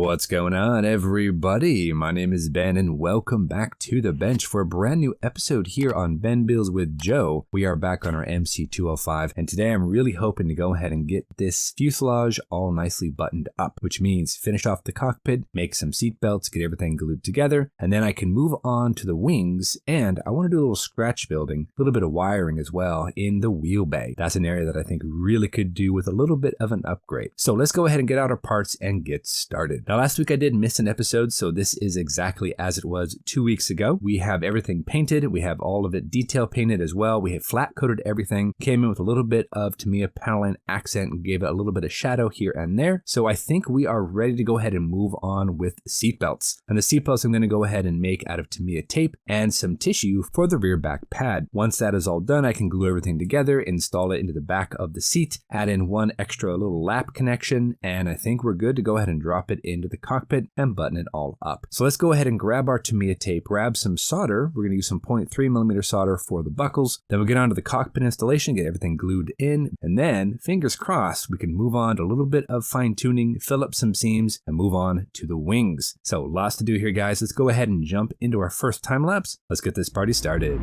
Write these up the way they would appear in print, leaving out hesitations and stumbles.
What's going on, everybody? My name is Ben, and welcome back to the bench for a brand new episode here on Ben Bills with Joe. We are back on our MC205, and today I'm really hoping to go ahead and get this fuselage all nicely buttoned up, which means finish off the cockpit, make some seat belts, get everything glued together, and then I can move on to the wings, and I want to do a little scratch building, a little bit of wiring as well in the wheel bay. That's an area that I think really could do with a little bit of an upgrade. So let's go ahead and get out our parts and get started. Now, last week I did miss an episode, so this is exactly as it was 2 weeks ago. We have everything painted. We have all of it detail painted as well. We have flat coated everything. Came in with a little bit of Tamiya paneling accent and gave it a little bit of shadow here and there. So I think we are ready to go ahead and move on with seat belts. And the seat belts I'm going to go ahead and make out of Tamiya tape and some tissue for the rear back pad. Once that is all done, I can glue everything together, install it into the back of the seat, add in one extra little lap connection, and I think we're good to go ahead and drop it into the cockpit and button it all up. So let's go ahead and grab our Tamiya tape, grab some solder. We're going to use some 0.3mm solder for the buckles. Then we'll get onto the cockpit installation, get everything glued in, and then fingers crossed, we can move on to a little bit of fine tuning, fill up some seams, and move on to the wings. So lots to do here, guys. Let's go ahead and jump into our first time lapse. Let's get this party started.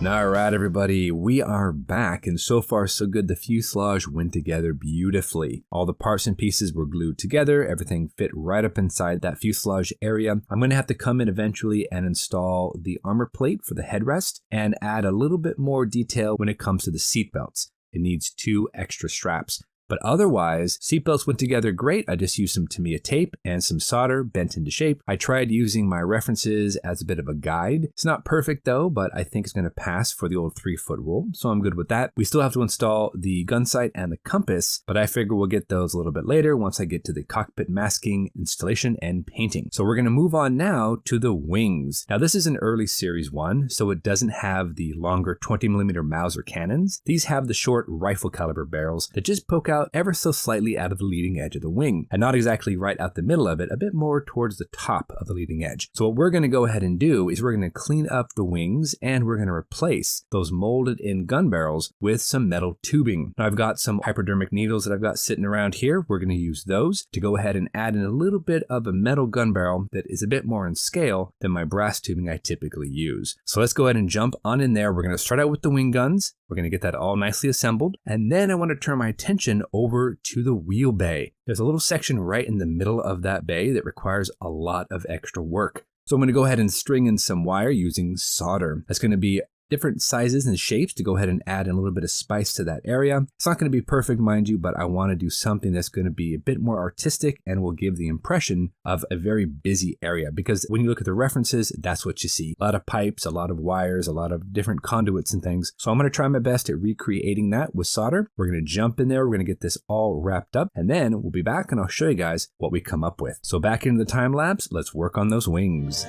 All right, everybody, we are back, and so far so good. The fuselage went together beautifully. All the parts and pieces were glued together. Everything fit right up inside that fuselage area. I'm going to have to come in eventually and install the armor plate for the headrest and add a little bit more detail when it comes to the seat belts. It needs 2 extra straps. But otherwise, seatbelts went together great. I just used some Tamiya tape and some solder bent into shape. I tried using my references as a bit of a guide. It's not perfect though, but I think it's going to pass for the old 3-foot rule, so I'm good with that. We still have to install the gun sight and the compass, but I figure we'll get those a little bit later once I get to the cockpit masking, installation, and painting. So we're going to move on now to the wings. Now this is an early series one, so it doesn't have the longer 20mm Mauser cannons. These have the short rifle caliber barrels that just poke out out ever so slightly out of the leading edge of the wing, and not exactly right out the middle of it, a bit more towards the top of the leading edge. So what we're going to go ahead and do is we're going to clean up the wings, and we're going to replace those molded in gun barrels with some metal tubing. Now I've got some hypodermic needles that I've got sitting around here. We're going to use those to go ahead and add in a little bit of a metal gun barrel that is a bit more in scale than my brass tubing I typically use. So let's go ahead and jump on in there. We're going to start out with the wing guns. We're going to get that all nicely assembled. And then I want to turn my attention over to the wheel bay. There's a little section right in the middle of that bay that requires a lot of extra work. So I'm going to go ahead and string in some wire using solder. That's going to be different sizes and shapes to go ahead and add in a little bit of spice to that area. It's not going to be perfect, mind you, but I want to do something that's going to be a bit more artistic and will give the impression of a very busy area, because when you look at the references, that's what you see. A lot of pipes, a lot of wires, a lot of different conduits and things. So I'm going to try my best at recreating that with solder. We're going to jump in there. We're going to get this all wrapped up, and then we'll be back and I'll show you guys what we come up with. So back into the time lapse, let's work on those wings.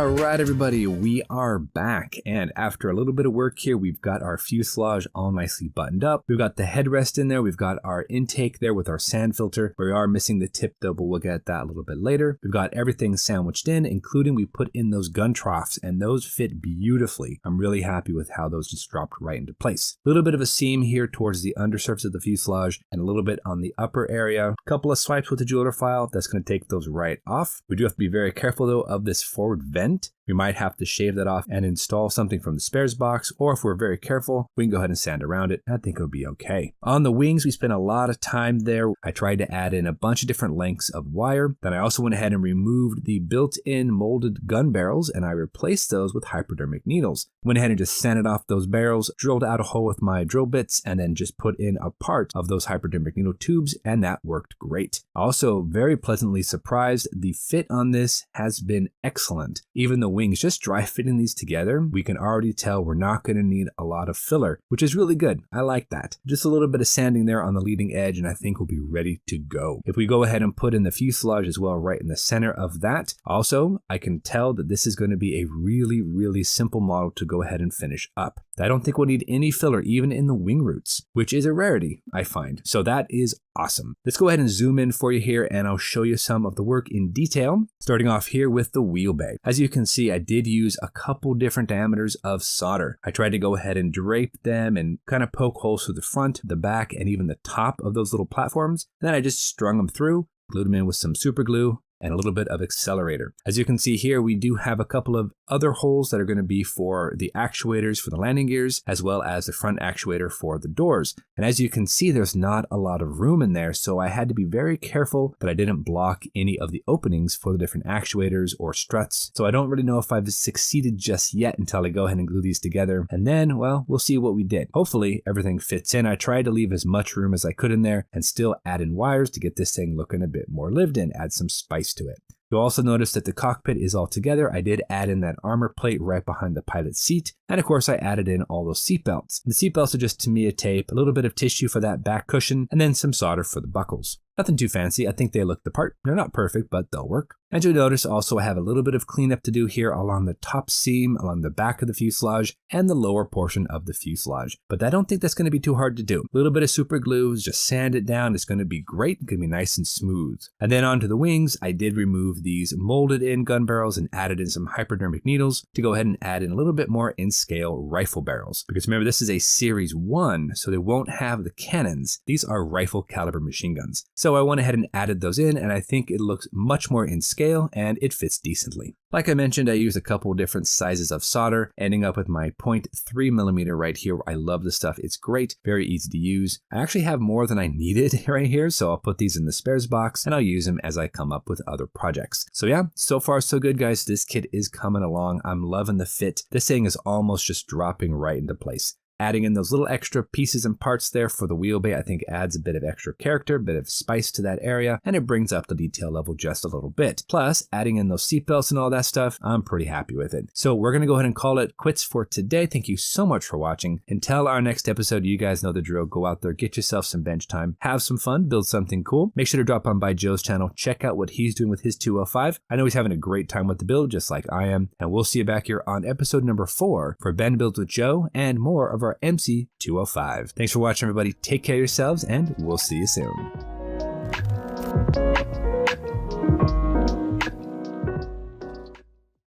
Alright everybody, we are back, and after a little bit of work here, we've got our fuselage all nicely buttoned up. We've got the headrest in there, we've got our intake there with our sand filter. We are missing the tip though, but we'll get at that a little bit later. We've got everything sandwiched in, including we put in those gun troughs, and those fit beautifully. I'm really happy with how those just dropped right into place. A little bit of a seam here towards the undersurface of the fuselage, and a little bit on the upper area. A couple of swipes with the jeweler file, that's going to take those right off. We do have to be very careful though of this forward vent. We might have to shave that off and install something from the spares box, or if we're very careful, we can go ahead and sand around it. I think it'll be okay. On the wings, we spent a lot of time there. I tried to add in a bunch of different lengths of wire. Then I also went ahead and removed the built-in molded gun barrels, and I replaced those with hypodermic needles. Went ahead and just sanded off those barrels, drilled out a hole with my drill bits, and then just put in a part of those hypodermic needle tubes, and that worked great. Also, very pleasantly surprised, the fit on this has been excellent. Even the wings, just dry fitting these together, we can already tell we're not going to need a lot of filler, which is really good. I like that. Just a little bit of sanding there on the leading edge, and I think we'll be ready to go. If we go ahead and put in the fuselage as well right in the center of that, also, I can tell that this is going to be a really, really simple model to go ahead and finish up. I don't think we'll need any filler even in the wing roots, which is a rarity, I find. So that is awesome. Let's go ahead and zoom in for you here, and I'll show you some of the work in detail, starting off here with the wheel bay. As you can see, I did use a couple different diameters of solder. I tried to go ahead and drape them and kind of poke holes through the front, the back, and even the top of those little platforms. Then I just strung them through, glued them in with some super glue, and a little bit of accelerator. As you can see here, we do have a couple of other holes that are going to be for the actuators for the landing gears, as well as the front actuator for the doors. And as you can see, there's not a lot of room in there, so I had to be very careful that I didn't block any of the openings for the different actuators or struts. So I don't really know if I've succeeded just yet until I go ahead and glue these together. And then, well, we'll see what we did. Hopefully everything fits in. I tried to leave as much room as I could in there and still add in wires to get this thing looking a bit more lived in, add some spice to it. You'll also notice that the cockpit is all together. I did add in that armor plate right behind the pilot's seat. And of course, I added in all those seat belts. The seat belts are just Tamiya tape, a little bit of tissue for that back cushion, and then some solder for the buckles. Nothing too fancy. I think they look the part. They're not perfect, but they'll work. And you'll notice also I have a little bit of cleanup to do here along the top seam, along the back of the fuselage, and the lower portion of the fuselage. But I don't think that's going to be too hard to do. A little bit of super glue, just sand it down. It's going to be great. It's going to be nice and smooth. And then onto the wings, I did remove these molded in gun barrels and added in some hypodermic needles to go ahead and add in a little bit more in scale rifle barrels. Because remember, this is a series 1, so they won't have the cannons. These are rifle caliber machine guns. So I went ahead and added those in, and I think it looks much more in scale and it fits decently. Like I mentioned, I used a couple different sizes of solder, ending up with my 0.3mm right here. I love this stuff. It's great, very easy to use. I actually have more than I needed right here, so I'll put these in the spares box and I'll use them as I come up with other projects. So yeah, so far so good, guys. This kit is coming along. I'm loving the fit. This thing is almost just dropping right into place. Adding in those little extra pieces and parts there for the wheel bay, I think adds a bit of extra character, a bit of spice to that area, and it brings up the detail level just a little bit. Plus, adding in those seatbelts and all that stuff, I'm pretty happy with it. So we're going to go ahead and call it quits for today. Thank you so much for watching. Until our next episode, you guys know the drill. Go out there, get yourself some bench time, have some fun, build something cool. Make sure to drop on by Joe's channel, check out what he's doing with his 205. I know he's having a great time with the build, just like I am. And we'll see you back here on episode number 4 for Ben Builds with Joe and more of our MC 205. Thanks for watching, everybody. Take care of yourselves, and we'll see you soon.